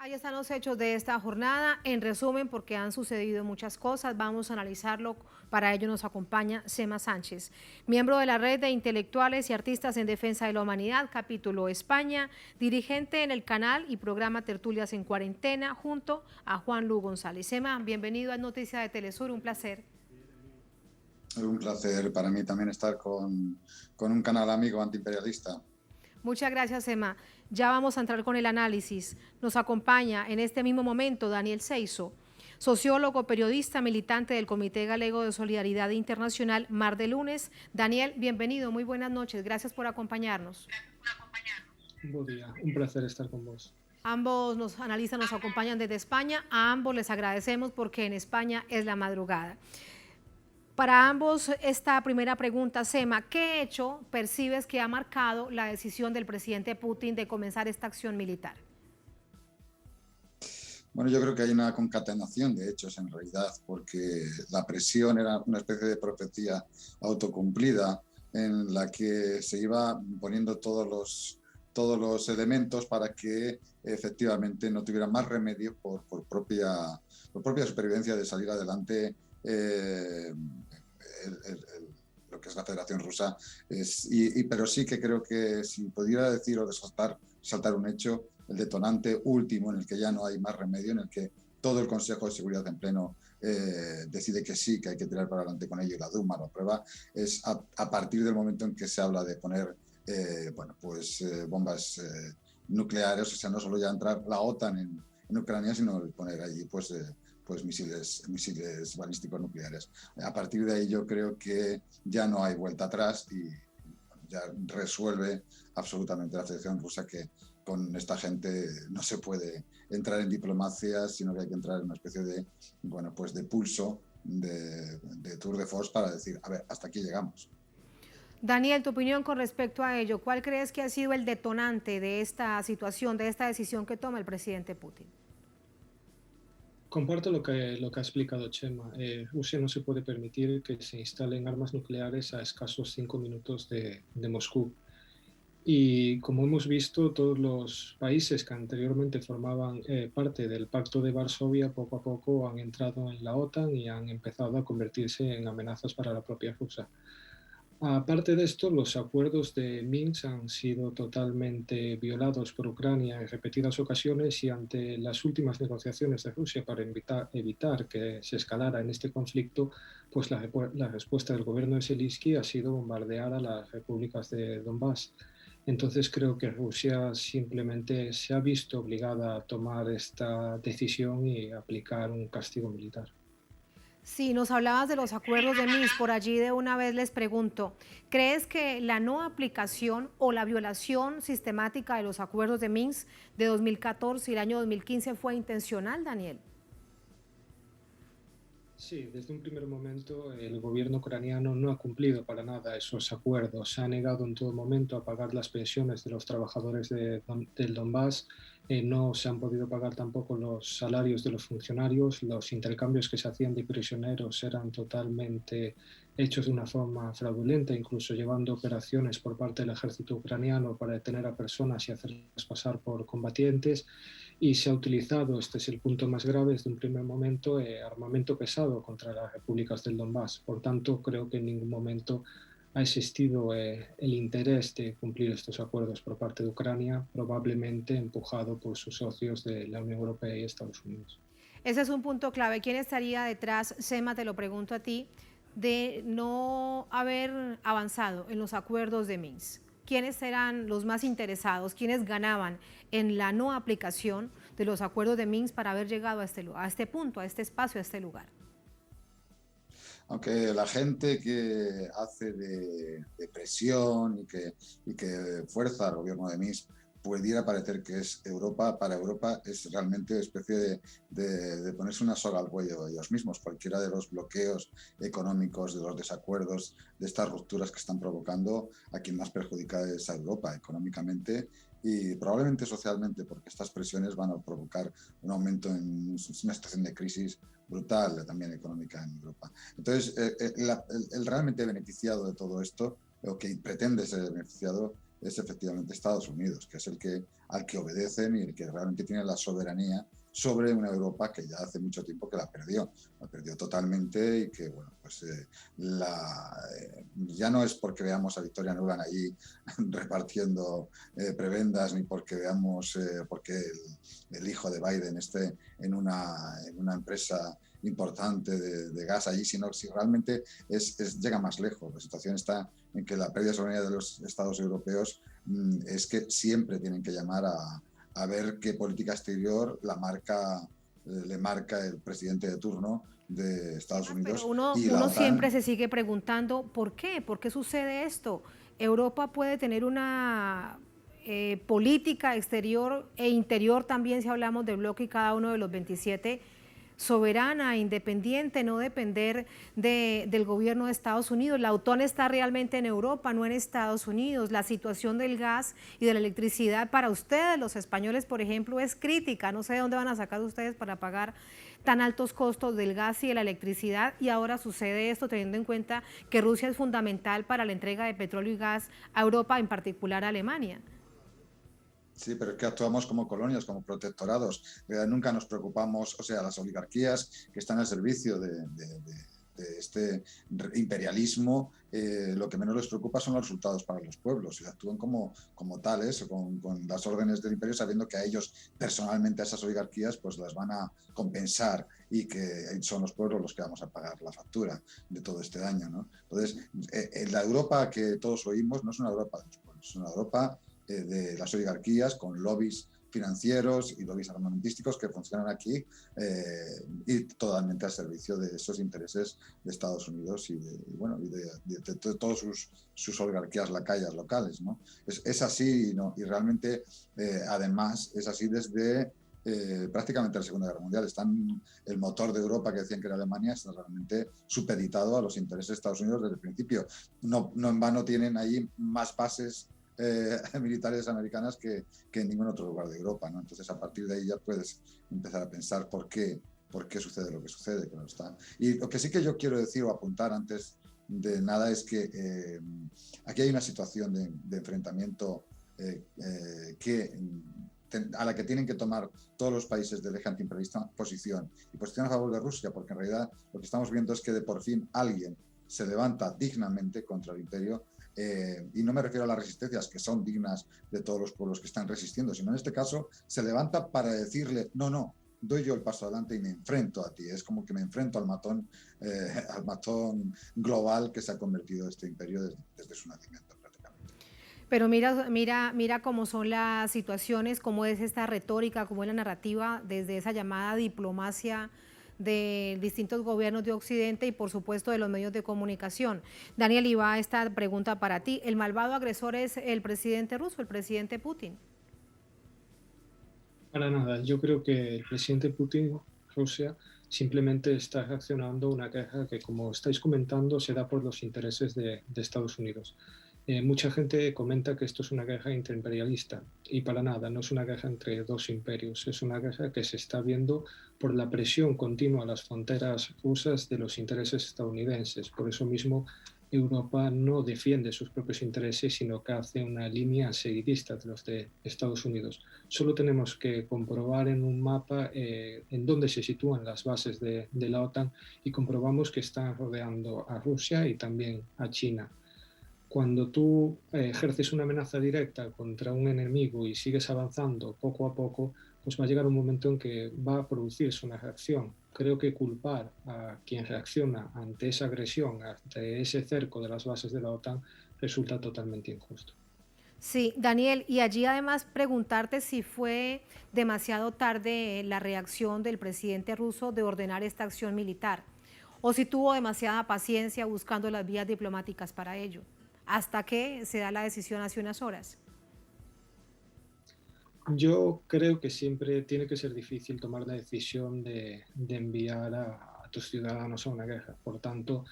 Ahí están los hechos de esta jornada. En resumen, porque han sucedido muchas cosas, vamos a analizarlo. Para ello nos acompaña Sema Sánchez, miembro de la Red de Intelectuales y Artistas en Defensa de la Humanidad, capítulo España, dirigente en el canal y programa Tertulias en Cuarentena, junto a Juan Lu González. Sema, bienvenido a Noticias de Telesur, un placer. Un placer para mí también estar con un canal amigo antiimperialista. Muchas gracias, Emma. Ya vamos a entrar con el análisis. Nos acompaña en este mismo momento Daniel Seizo, sociólogo, periodista, militante del Comité Galego de Solidaridad Internacional Mar de Lunes. Daniel, bienvenido, muy buenas noches. Gracias por acompañarnos. Buen día, un placer estar con vos. Ambos nos analistas nos acompañan desde España. A ambos les agradecemos porque en España es la madrugada. Para ambos, esta primera pregunta, Sema, ¿qué hecho percibes que ha marcado la decisión del presidente Putin de comenzar esta acción militar? Bueno, yo creo que hay una concatenación de hechos en realidad, porque la presión era una especie de profecía autocumplida en la que se iba poniendo todos los elementos para que efectivamente no tuvieran más remedio por propia supervivencia de salir adelante. Lo que es la Federación Rusa, pero sí que creo que si pudiera decir o saltar un hecho, el detonante último en el que ya no hay más remedio, en el que todo el Consejo de Seguridad en pleno decide que sí, que hay que tirar para adelante con ello y la Duma lo aprueba, es a partir del momento en que se habla de poner bombas nucleares, o sea, no solo ya entrar la OTAN en Ucrania, sino poner allí misiles balísticos nucleares. A partir de ahí yo creo que ya no hay vuelta atrás y ya resuelve absolutamente la Federación Rusa que con esta gente no se puede entrar en diplomacia, sino que hay que entrar en una especie de pulso, de tour de force para decir, a ver, hasta aquí llegamos. Daniel, tu opinión con respecto a ello, ¿cuál crees que ha sido el detonante de esta situación, de esta decisión que toma el presidente Putin? Comparto lo que ha explicado Chema. Rusia no se puede permitir que se instalen armas nucleares a escasos 5 minutos de Moscú. Y como hemos visto, todos los países que anteriormente formaban parte del Pacto de Varsovia poco a poco han entrado en la OTAN y han empezado a convertirse en amenazas para la propia Rusia. Aparte de esto, los acuerdos de Minsk han sido totalmente violados por Ucrania en repetidas ocasiones y ante las últimas negociaciones de Rusia para evitar que se escalara en este conflicto, pues la respuesta del gobierno de Zelensky ha sido bombardear a las repúblicas de Donbass. Entonces creo que Rusia simplemente se ha visto obligada a tomar esta decisión y aplicar un castigo militar. Sí, nos hablabas de los acuerdos de Minsk, por allí de una vez les pregunto, ¿crees que la no aplicación o la violación sistemática de los acuerdos de Minsk de 2014 y el año 2015 fue intencional, Daniel? Sí, desde un primer momento el gobierno ucraniano no ha cumplido para nada esos acuerdos. Se ha negado en todo momento a pagar las pensiones de los trabajadores del Donbass. No se han podido pagar tampoco los salarios de los funcionarios. Los intercambios que se hacían de prisioneros eran totalmente hechos de una forma fraudulenta, incluso llevando operaciones por parte del ejército ucraniano para detener a personas y hacerlas pasar por combatientes. Y se ha utilizado, este es el punto más grave desde un primer momento, armamento pesado contra las repúblicas del Donbass. Por tanto, creo que en ningún momento ha existido el interés de cumplir estos acuerdos por parte de Ucrania, probablemente empujado por sus socios de la Unión Europea y Estados Unidos. Ese es un punto clave. ¿Quién estaría detrás, Sema, te lo pregunto a ti, de no haber avanzado en los acuerdos de Minsk? ¿Quiénes eran los más interesados? ¿Quiénes ganaban en la no aplicación de los acuerdos de Minsk para haber llegado a este punto, a este espacio, a este lugar? Aunque la gente que hace de presión y que fuerza al gobierno de Minsk pudiera parecer que es Europa, para Europa es realmente especie de ponerse una soga al cuello de ellos mismos. Cualquiera de los bloqueos económicos, de los desacuerdos, de estas rupturas que están provocando, a quien más perjudica es a Europa económicamente y probablemente socialmente, porque estas presiones van a provocar un aumento en una situación de crisis brutal también económica en Europa. Entonces, el realmente beneficiado de todo esto, o que pretende ser beneficiado, es efectivamente Estados Unidos, que es al que obedecen y el que realmente tiene la soberanía sobre una Europa que ya hace mucho tiempo que la perdió totalmente y que, bueno, pues ya no es porque veamos a Victoria Nuland allí repartiendo prebendas, ni porque veamos porque el hijo de Biden esté en una empresa importante de gas allí, sino si realmente llega más lejos. La situación está en que la pérdida de soberanía de los estados europeos es que siempre tienen que llamar a ver qué política exterior le marca el presidente de turno de Estados Unidos. Pero uno siempre se sigue preguntando ¿por qué? ¿Por qué sucede esto? Europa puede tener una política exterior e interior también, si hablamos del bloque y cada uno de los 27, soberana, independiente, no depender del gobierno de Estados Unidos. La OTAN está realmente en Europa, no en Estados Unidos. La situación del gas y de la electricidad para ustedes, los españoles, por ejemplo, es crítica. No sé de dónde van a sacar ustedes para pagar tan altos costos del gas y de la electricidad, y ahora sucede esto teniendo en cuenta que Rusia es fundamental para la entrega de petróleo y gas a Europa, en particular a Alemania. Sí, pero es que actuamos como colonias, como protectorados. Nunca nos preocupamos, o sea, las oligarquías que están al servicio de este imperialismo, lo que menos les preocupa son los resultados para los pueblos, y actúan como tales, con las órdenes del imperio, sabiendo que a ellos personalmente, a esas oligarquías, pues las van a compensar y que son los pueblos los que vamos a pagar la factura de todo este daño, ¿no? Entonces, la Europa que todos oímos no es una Europa de los pueblos, es una Europa de las oligarquías con lobbies financieros y lobbies armamentísticos que funcionan aquí y totalmente al servicio de esos intereses de Estados Unidos y de todas sus oligarquías lacayas locales, ¿no? Es así, ¿no? Y realmente además es así desde prácticamente la Segunda Guerra Mundial. El motor de Europa, que decían que era Alemania, está realmente supeditado a los intereses de Estados Unidos desde el principio. No en vano tienen ahí más bases militares americanas que en ningún otro lugar de Europa, ¿no? Entonces, a partir de ahí ya puedes empezar a pensar por qué sucede lo que sucede. Claro está. Y lo que sí que yo quiero decir o apuntar antes de nada es que aquí hay una situación de enfrentamiento a la que tienen que tomar todos los países del eje antiimperialista posición a favor de Rusia, porque en realidad lo que estamos viendo es que de por fin alguien se levanta dignamente contra el imperio. Y no me refiero a las resistencias que son dignas de todos los pueblos que están resistiendo, sino en este caso se levanta para decirle no, doy yo el paso adelante y me enfrento a ti. Es como que me enfrento al matón global que se ha convertido este imperio desde su nacimiento prácticamente. Pero mira cómo son las situaciones, cómo es esta retórica, cómo es la narrativa desde esa llamada diplomacia de distintos gobiernos de Occidente y por supuesto de los medios de comunicación. Daniel, iba esta pregunta para ti. ¿El malvado agresor es el presidente ruso, el presidente Putin? Para nada, yo creo que el presidente Putin, Rusia, simplemente está reaccionando a una guerra que, como estáis comentando, se da por los intereses de Estados Unidos. Mucha gente comenta que esto es una guerra interimperialista y para nada, no es una guerra entre dos imperios, es una guerra que se está viendo por la presión continua a las fronteras rusas de los intereses estadounidenses. Por eso mismo Europa no defiende sus propios intereses, sino que hace una línea seguidista de los de Estados Unidos. Solo tenemos que comprobar en un mapa en dónde se sitúan las bases de la OTAN y comprobamos que están rodeando a Rusia y también a China. Cuando tú ejerces una amenaza directa contra un enemigo y sigues avanzando poco a poco, pues va a llegar un momento en que va a producirse una reacción. Creo que culpar a quien reacciona ante esa agresión, ante ese cerco de las bases de la OTAN, resulta totalmente injusto. Sí, Daniel, y allí además preguntarte si fue demasiado tarde la reacción del presidente ruso de ordenar esta acción militar, o si tuvo demasiada paciencia buscando las vías diplomáticas para ello, hasta que se da la decisión hace unas horas. Yo creo que siempre tiene que ser difícil tomar la decisión de enviar a tus ciudadanos a una guerra. Por tanto,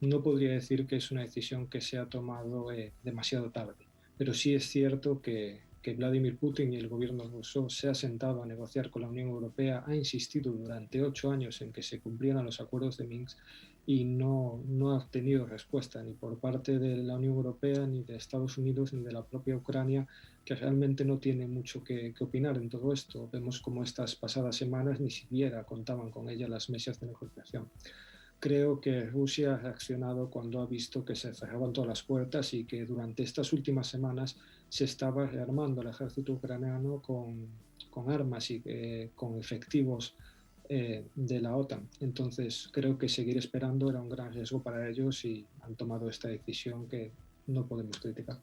no podría decir que es una decisión que se ha tomado demasiado tarde. Pero sí es cierto que que Vladimir Putin y el gobierno ruso se ha sentado a negociar con la Unión Europea, ha insistido durante 8 años en que se cumplieran los acuerdos de Minsk y no ha obtenido respuesta ni por parte de la Unión Europea, ni de Estados Unidos, ni de la propia Ucrania, que realmente no tiene mucho que opinar en todo esto. Vemos como estas pasadas semanas ni siquiera contaban con ella las mesas de negociación. Creo que Rusia ha reaccionado cuando ha visto que se cerraban todas las puertas y que durante estas últimas semanas se estaba rearmando el ejército ucraniano con armas y con efectivos de la OTAN. Entonces creo que seguir esperando era un gran riesgo para ellos y han tomado esta decisión que no podemos criticar.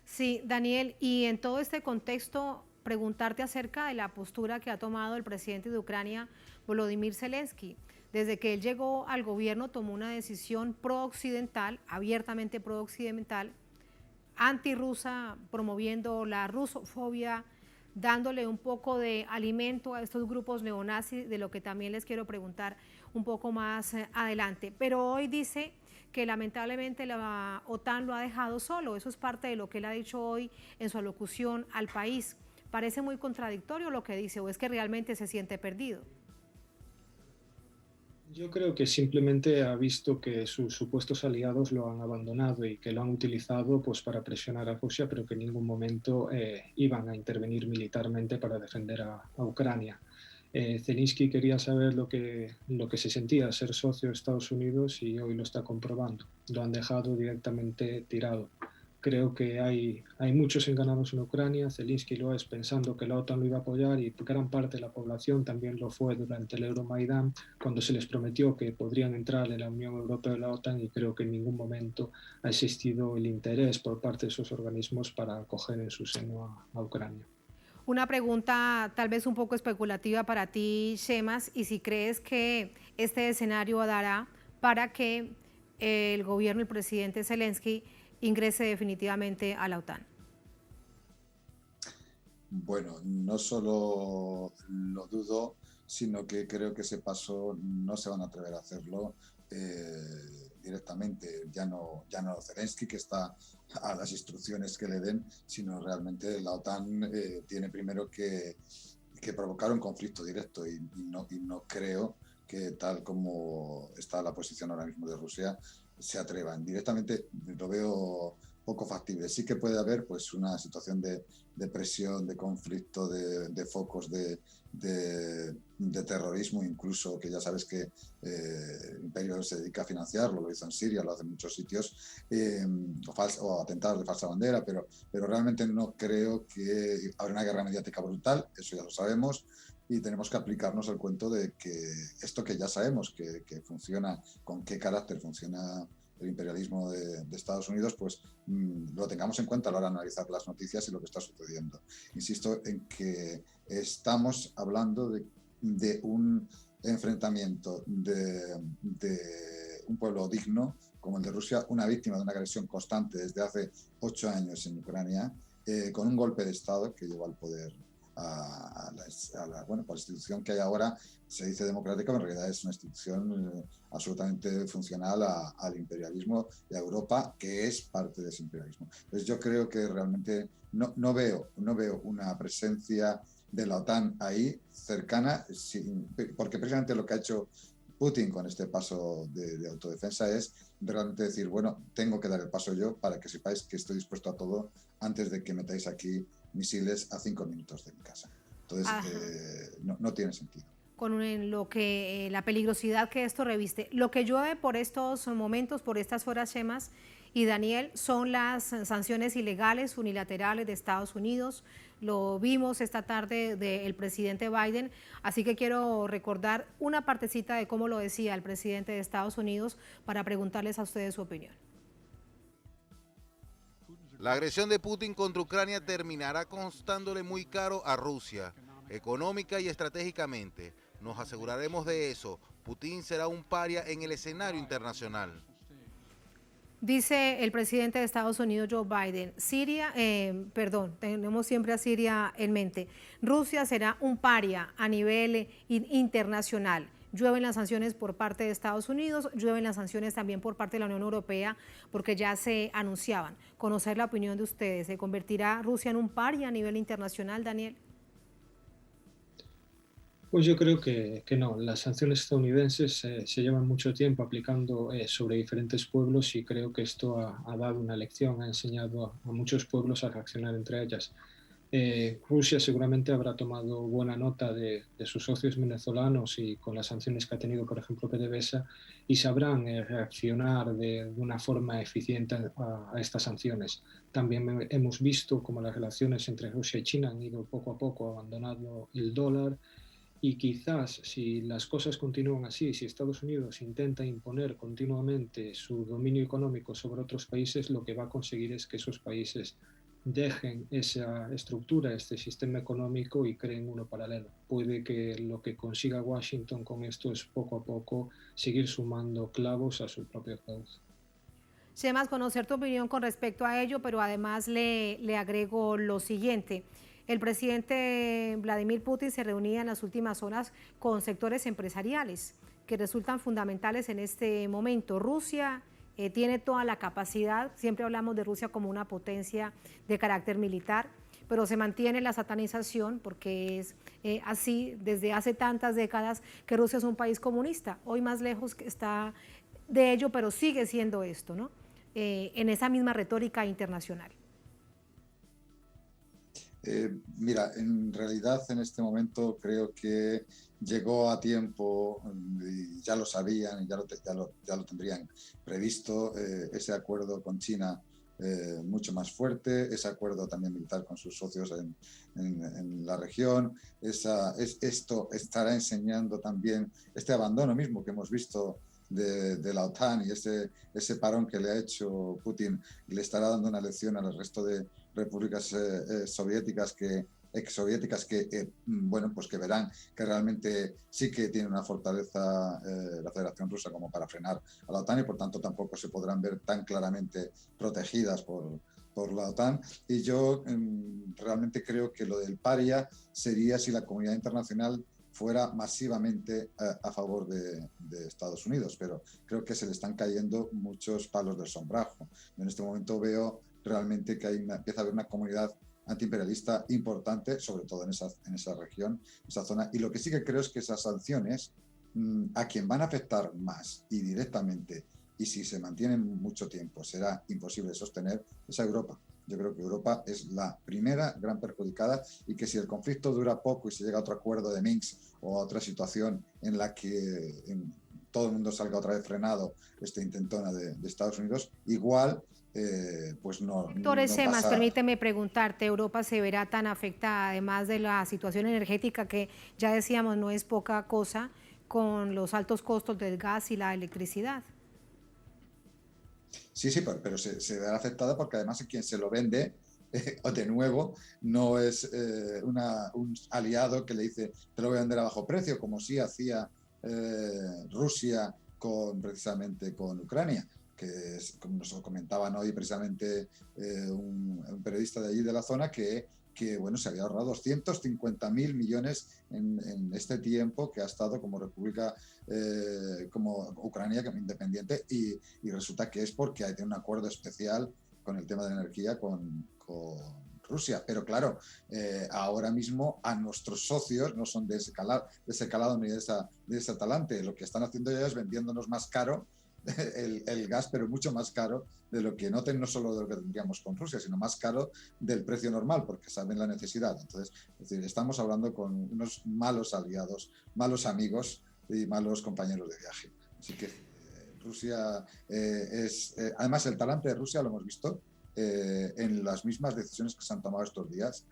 Sí, Daniel, y en todo este contexto, preguntarte acerca de la postura que ha tomado el presidente de Ucrania, Volodymyr Zelensky. Desde que él llegó al gobierno tomó una decisión pro-occidental, abiertamente pro-occidental, antirrusa, promoviendo la rusofobia, dándole un poco de alimento a estos grupos neonazis, de lo que también les quiero preguntar un poco más adelante. Pero hoy dice que lamentablemente la OTAN lo ha dejado solo. Eso es parte de lo que él ha dicho hoy en su alocución al país. ¿Parece muy contradictorio lo que dice o es que realmente se siente perdido? Yo creo que simplemente ha visto que sus supuestos aliados lo han abandonado y que lo han utilizado pues, para presionar a Rusia, pero que en ningún momento iban a intervenir militarmente para defender a Ucrania. Zelensky quería saber lo que se sentía ser socio de Estados Unidos y hoy lo está comprobando. Lo han dejado directamente tirado. Creo que hay muchos enganados en Ucrania. Zelensky lo es pensando que la OTAN lo iba a apoyar y gran parte de la población también lo fue durante el Euromaidán, cuando se les prometió que podrían entrar en la Unión Europea y la OTAN, y creo que en ningún momento ha existido el interés por parte de esos organismos para acoger en su seno a Ucrania. Una pregunta tal vez un poco especulativa para ti, Shemas, y si crees que este escenario dará para que el gobierno y el presidente Zelensky ingrese definitivamente a la OTAN. Bueno, no solo lo dudo, sino que creo que ese paso no se van a atrever a hacerlo directamente. Ya no Zelensky, que está a las instrucciones que le den, sino realmente la OTAN tiene primero que provocar un conflicto directo y no creo que tal como está la posición ahora mismo de Rusia se atrevan. Directamente lo veo poco factible. Sí que puede haber pues una situación de presión, de conflicto, de focos de terrorismo, incluso, que ya sabes que el imperio se dedica a financiarlo, lo hizo en Siria, lo hace en muchos sitios, o atentados de falsa bandera, pero realmente no creo que habrá una guerra mediática brutal, eso ya lo sabemos, y tenemos que aplicarnos el cuento de que esto que ya sabemos que funciona, con qué carácter funciona el imperialismo de Estados Unidos, pues lo tengamos en cuenta a la hora de analizar las noticias y lo que está sucediendo. Insisto en que estamos hablando de un enfrentamiento de un pueblo digno como el de Rusia, una víctima de una agresión constante desde hace 8 años en Ucrania, con un golpe de Estado que llevó al poder a la institución que hay ahora. Se dice democrática, pero en realidad es una institución absolutamente funcional al imperialismo de Europa, que es parte de ese imperialismo. Entonces yo creo que realmente no veo una presencia de la OTAN ahí cercana, porque precisamente lo que ha hecho Putin con este paso de autodefensa es realmente decir, bueno, tengo que dar el paso yo para que sepáis que estoy dispuesto a todo antes de que metáis aquí misiles a 5 minutos de mi casa. Entonces, no tiene sentido. Con lo que la peligrosidad que esto reviste. Lo que llueve por estos momentos, por estas horas, Shemas y Daniel, son las sanciones ilegales unilaterales de Estados Unidos. Lo vimos esta tarde del presidente Biden, así que quiero recordar una partecita de cómo lo decía el presidente de Estados Unidos para preguntarles a ustedes su opinión. La agresión de Putin contra Ucrania terminará costándole muy caro a Rusia, económica y estratégicamente. Nos aseguraremos de eso. Putin será un paria en el escenario internacional. Dice el presidente de Estados Unidos, Joe Biden, tenemos siempre a Siria en mente. Rusia será un paria a nivel internacional. llueven las sanciones por parte de Estados Unidos, llueven las sanciones también por parte de la Unión Europea, porque ya se anunciaban. Conocer la opinión de ustedes, ¿se convertirá Rusia en un paria a nivel internacional, Daniel? Pues yo creo que no. Las sanciones estadounidenses se llevan mucho tiempo aplicando sobre diferentes pueblos y creo que esto ha dado una lección, ha enseñado a muchos pueblos a reaccionar entre ellas. Rusia seguramente habrá tomado buena nota de sus socios venezolanos y con las sanciones que ha tenido, por ejemplo, PDVSA, y sabrán reaccionar de una forma eficiente a estas sanciones. También hemos visto cómo las relaciones entre Rusia y China han ido poco a poco abandonando el dólar. Y quizás si las cosas continúan así, si Estados Unidos intenta imponer continuamente su dominio económico sobre otros países, lo que va a conseguir es que esos países dejen esa estructura, este sistema económico y creen uno paralelo. Puede que lo que consiga Washington con esto es poco a poco seguir sumando clavos a su propio ataúd. Sé más conocer tu opinión con respecto a ello, pero además le agrego lo siguiente. El presidente Vladimir Putin se reunía en las últimas horas con sectores empresariales que resultan fundamentales en este momento. Rusia tiene toda la capacidad, siempre hablamos de Rusia como una potencia de carácter militar, pero se mantiene la satanización porque es así desde hace tantas décadas que Rusia es un país comunista. Hoy más lejos está de ello, pero sigue siendo esto, ¿no? En esa misma retórica internacional. Mira, en realidad en este momento creo que llegó a tiempo, y ya lo sabían, y ya lo tendrían previsto, ese acuerdo con China mucho más fuerte, ese acuerdo también militar con sus socios en la región. Esto estará enseñando también este abandono mismo que hemos visto de la OTAN, y ese parón que le ha hecho Putin le estará dando una lección al resto de repúblicas soviéticas exsoviéticas que bueno, pues que verán que realmente sí que tiene una fortaleza la Federación Rusa como para frenar a la OTAN, y por tanto tampoco se podrán ver tan claramente protegidas por la OTAN. Y yo realmente creo que lo del paria sería si la comunidad internacional fuera masivamente a favor de Estados Unidos, pero creo que se le están cayendo muchos palos del sombrajo. Yo en este momento veo realmente que empieza a haber una comunidad antiimperialista importante, sobre todo en esa región, esa zona, y lo que sí que creo es que esas sanciones a quien van a afectar más y directamente, y si se mantienen mucho tiempo será imposible sostener, es a Europa. Yo creo que Europa es la primera gran perjudicada, y que si el conflicto dura poco y se llega a otro acuerdo de Minsk o a otra situación en la que todo el mundo salga otra vez frenado, intentona de Estados Unidos, igual pues no Semas, pasa. permíteme preguntarte, ¿Europa se verá tan afectada, además de la situación energética que ya decíamos no es poca cosa, con los altos costos del gas y la electricidad? Sí, pero se verá afectada porque además quien se lo vende, de nuevo, no es un aliado que le dice te lo voy a vender a bajo precio, como sí hacía Rusia precisamente con Ucrania, que es, como nos lo comentaban hoy precisamente un periodista de allí de la zona, que bueno, se había ahorrado 250.000 millones en este tiempo que ha estado como república, como Ucrania, como independiente, y resulta que es porque hay un acuerdo especial con el tema de la energía con Rusia. Pero claro, ahora mismo a nuestros socios no son de ese calado ni de ese talante. Lo que están haciendo ellos es vendiéndonos más caro el gas, pero mucho más caro de lo que no solo de lo que tendríamos con Rusia, sino más caro del precio normal, porque saben la necesidad. Entonces, es decir, estamos hablando con unos malos aliados, malos amigos y malos compañeros de viaje. Así que Rusia además el talante de Rusia lo hemos visto en las mismas decisiones que se han tomado estos días,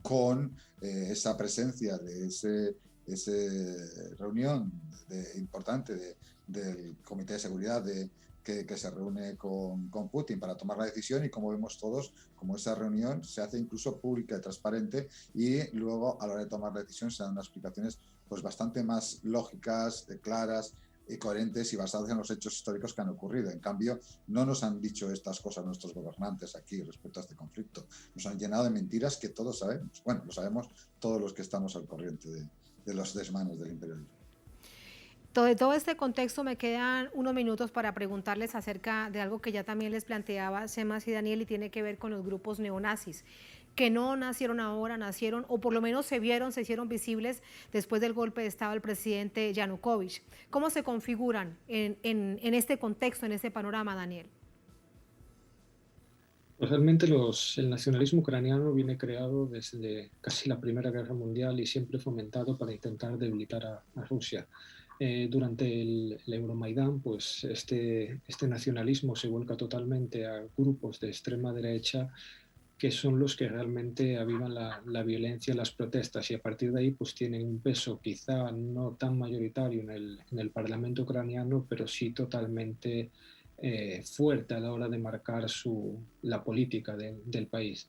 con esa presencia de esa reunión importante del Comité de Seguridad que se reúne con Putin para tomar la decisión, y como vemos todos, como esa reunión se hace incluso pública y transparente, y luego a la hora de tomar la decisión se dan unas explicaciones pues bastante más lógicas, claras y coherentes y basadas en los hechos históricos que han ocurrido. En cambio, no nos han dicho estas cosas nuestros gobernantes aquí respecto a este conflicto. Nos han llenado de mentiras que todos sabemos. Bueno, lo sabemos todos los que estamos al corriente de los desmanes del imperialismo. De todo este contexto me quedan unos minutos para preguntarles acerca de algo que ya también les planteaba Semas y Daniel y tiene que ver con los grupos neonazis, que no nacieron ahora, nacieron o por lo menos se hicieron visibles después del golpe de Estado del presidente Yanukovych. ¿Cómo se configuran en este contexto, en este panorama, Daniel? Pues realmente el nacionalismo ucraniano viene creado desde casi la Primera Guerra Mundial y siempre fomentado para intentar debilitar a Rusia. Durante el Euromaidán, pues este nacionalismo se vuelca totalmente a grupos de extrema derecha que son los que realmente avivan la violencia, las protestas, y a partir de ahí pues tienen un peso quizá no tan mayoritario en el Parlamento ucraniano, pero sí totalmente fuerte a la hora de marcar la política del país.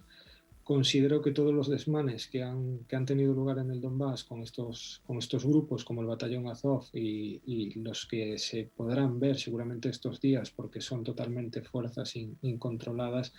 Considero que todos los desmanes que han tenido lugar en el Donbass con estos grupos como el Batallón Azov y los que se podrán ver seguramente estos días porque son totalmente fuerzas incontroladas,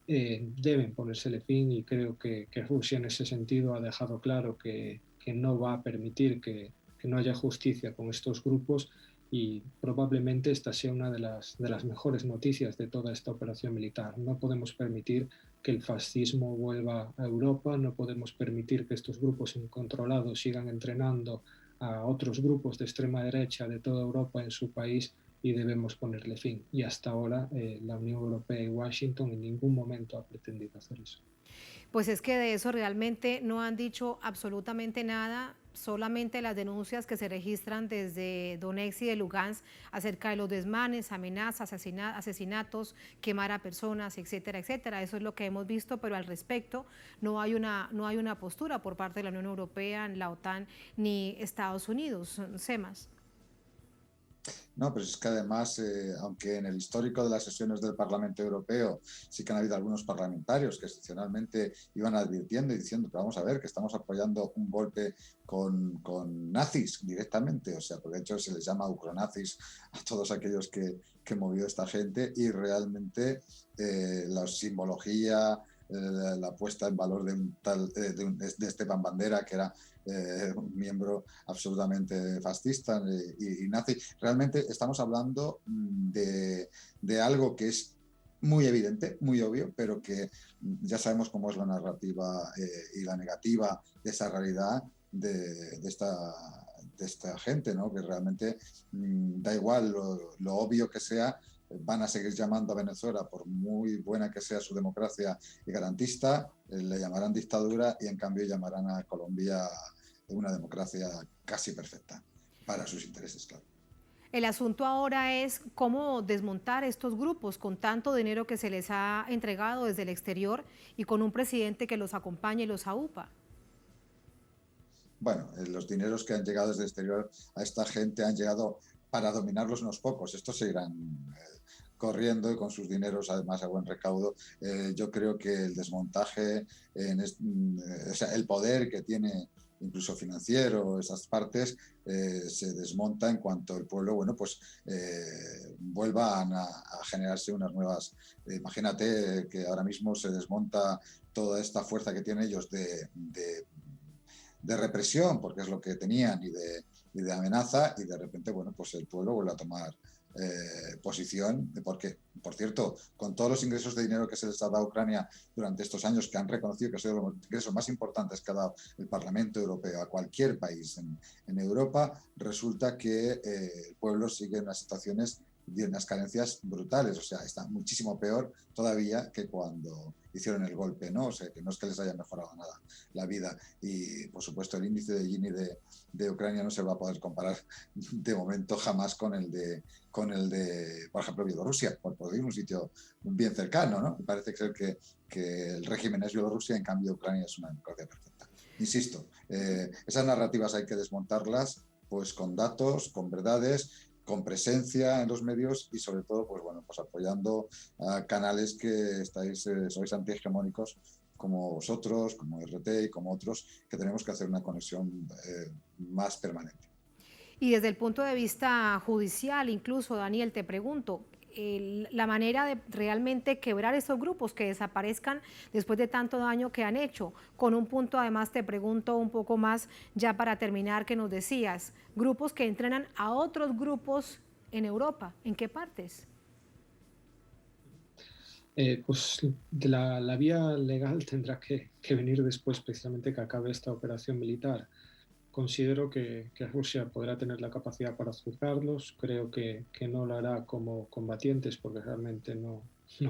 deben ponérsele fin, y creo que Rusia en ese sentido ha dejado claro que no va a permitir que no haya justicia con estos grupos, y probablemente esta sea una de las mejores noticias de toda esta operación militar. No podemos permitir que el fascismo vuelva a Europa, no podemos permitir que estos grupos incontrolados sigan entrenando a otros grupos de extrema derecha de toda Europa en su país, y debemos ponerle fin. Y hasta ahora la Unión Europea y Washington en ningún momento ha pretendido hacer eso. Pues es que de eso realmente no han dicho absolutamente nada, solamente las denuncias que se registran desde Donetsk y de Lugansk acerca de los desmanes, amenazas, asesinatos, quemar a personas, etcétera, etcétera. Eso es lo que hemos visto, pero al respecto no hay una postura por parte de la Unión Europea, la OTAN ni Estados Unidos. Semas. No, pero es que además, aunque en el histórico de las sesiones del Parlamento Europeo sí que han habido algunos parlamentarios que excepcionalmente iban advirtiendo y diciendo que vamos a ver, que estamos apoyando un golpe con nazis directamente, o sea, por de hecho se les llama ucronazis a todos aquellos que movió esta gente, y realmente la simbología, la puesta en valor de Stepan Bandera, que era un miembro absolutamente fascista y nazi. Realmente estamos hablando de algo que es muy evidente, muy obvio, pero que ya sabemos cómo es la narrativa y la negativa de esa realidad de esta gente, ¿no? Que realmente da igual lo obvio que sea, van a seguir llamando a Venezuela, por muy buena que sea su democracia y garantista, le llamarán dictadura, y en cambio llamarán a Colombia una democracia casi perfecta para sus intereses, claro. El asunto ahora es cómo desmontar estos grupos con tanto dinero que se les ha entregado desde el exterior y con un presidente que los acompaña y los aupa. Bueno, los dineros que han llegado desde el exterior a esta gente han llegado para dominarlos unos pocos. Estos seguirán corriendo y con sus dineros además a buen recaudo. Yo creo que el desmontaje, o sea, el poder que tiene incluso financiero, esas partes, se desmonta en cuanto el pueblo, bueno, pues vuelvan a generarse unas nuevas. Imagínate que ahora mismo se desmonta toda esta fuerza que tienen ellos de represión, porque es lo que tenían, y de amenaza, y de repente, bueno, pues el pueblo vuelve a tomar posición, porque, por cierto, con todos los ingresos de dinero que se les ha dado a Ucrania durante estos años, que han reconocido que han sido los ingresos más importantes que ha dado el Parlamento Europeo a cualquier país en Europa, resulta que el pueblo sigue en unas situaciones de unas carencias brutales, o sea, está muchísimo peor todavía que cuando hicieron el golpe, ¿no? O sea, que no es que les haya mejorado nada la vida, y por supuesto el índice de Gini de Ucrania no se va a poder comparar de momento jamás con el de, por ejemplo, Bielorrusia, por ir un sitio bien cercano, ¿no? Parece ser que el régimen es Bielorrusia, en cambio Ucrania es una democracia perfecta. Insisto, esas narrativas hay que desmontarlas, pues con datos, con verdades, con presencia en los medios, y sobre todo, pues bueno, pues apoyando a canales que sois antihegemónicos, como vosotros, como RT y como otros, que tenemos que hacer una conexión más permanente. Y desde el punto de vista judicial, incluso, Daniel, te pregunto, la manera de realmente quebrar estos grupos, que desaparezcan después de tanto daño que han hecho. Con un punto, además, te pregunto un poco más, ya para terminar, que nos decías, grupos que entrenan a otros grupos en Europa, ¿en qué partes? Pues de la vía legal tendrá que venir después, precisamente que acabe esta operación militar. Considero que Rusia podrá tener la capacidad para juzgarlos. Creo que no lo hará como combatientes, porque realmente no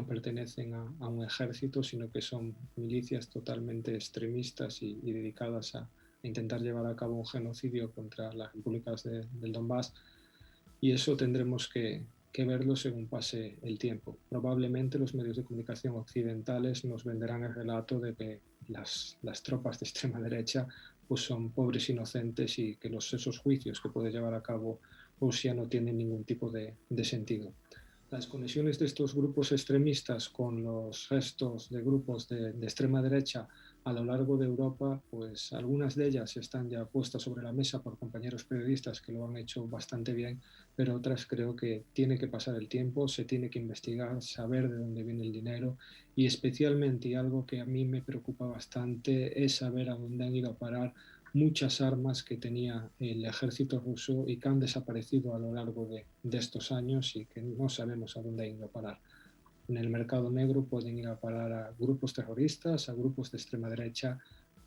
pertenecen a un ejército, sino que son milicias totalmente extremistas y dedicadas a intentar llevar a cabo un genocidio contra las repúblicas del Donbass. Y eso tendremos que verlo según pase el tiempo. Probablemente los medios de comunicación occidentales nos venderán el relato de que las tropas de extrema derecha pues son pobres inocentes y que esos juicios que puede llevar a cabo Rusia no tienen ningún tipo de sentido. Las conexiones de estos grupos extremistas con los restos de grupos de extrema derecha a lo largo de Europa, pues algunas de ellas están ya puestas sobre la mesa por compañeros periodistas que lo han hecho bastante bien, pero otras creo que tiene que pasar el tiempo, se tiene que investigar, saber de dónde viene el dinero y especialmente, y algo que a mí me preocupa bastante, es saber a dónde han ido a parar muchas armas que tenía el ejército ruso y que han desaparecido a lo largo de estos años y que no sabemos a dónde han ido a parar. En el mercado negro pueden ir a parar a grupos terroristas, a grupos de extrema derecha,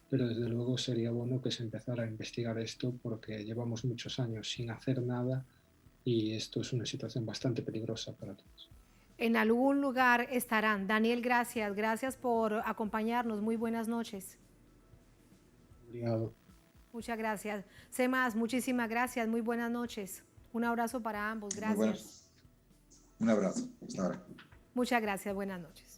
pero desde luego sería bueno que se empezara a investigar esto porque llevamos muchos años sin hacer nada y esto es una situación bastante peligrosa para todos. En algún lugar estarán. Daniel, gracias por acompañarnos. Muy buenas noches. Obrigado. Muchas gracias. Semas, muchísimas gracias. Muy buenas noches. Un abrazo para ambos. Gracias. Un abrazo. Hasta ahora. Muchas gracias. Buenas noches.